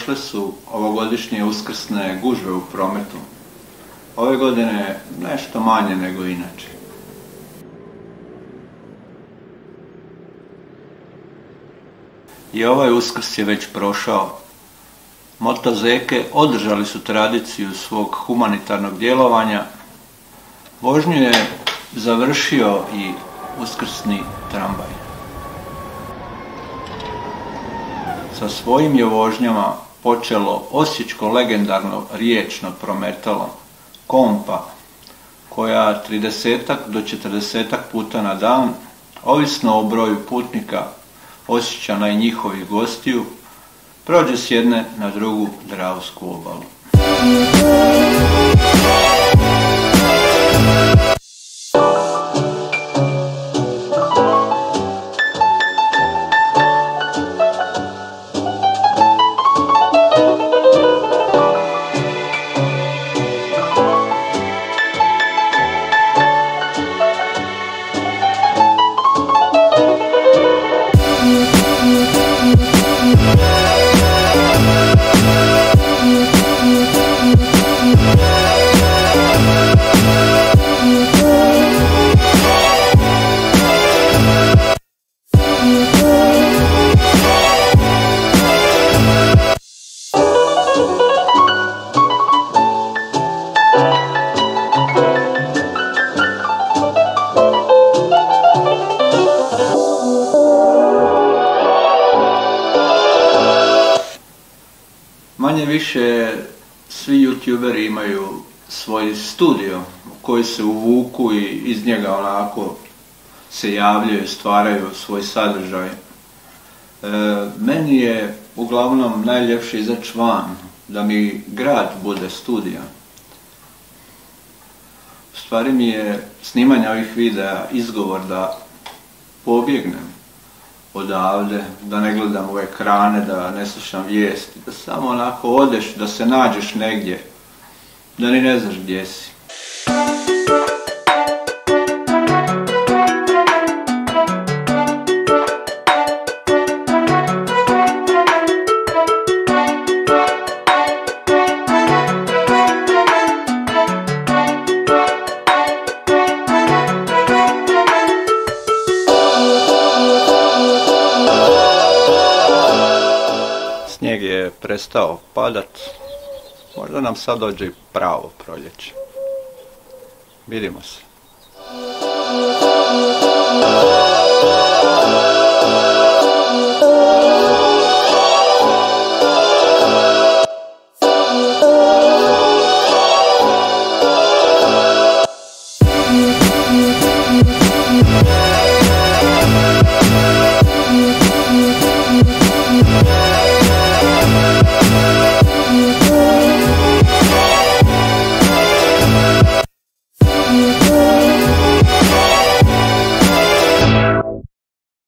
prošle su ovogodišnje uskrsne gužve u prometu. Ove godine nešto manje nego inače. I ovaj Uskrs je već prošao. Motozeke održali su tradiciju svog humanitarnog djelovanja. Vožnju je završio i uskrsni tramvaj. Sa svojim je vožnjama počelo osječko legendarno riječno prometalo Kompa, koja 30 do 40 puta na dan, ovisno o broju putnika, Osječana i njihovih gostiju, prođe s jedne na drugu Dravsku obalu. Manje više svi youtuberi imaju svoj studio u koji se uvuku i iz njega onako se javljaju, stvaraju svoj sadržaj. Meni je uglavnom najljepše izaći van, da mi grad bude studio. U stvari mi je snimanje ovih videa izgovor da pobjegnem odavde, da ne gledam u ekrane, da ne slušam vijesti, da samo onako odeš, da se nađeš negdje, da ni ne znaš gdje si. Snijeg je prestao padat, možda nam sad dođe i pravo proljeće. Vidimo se.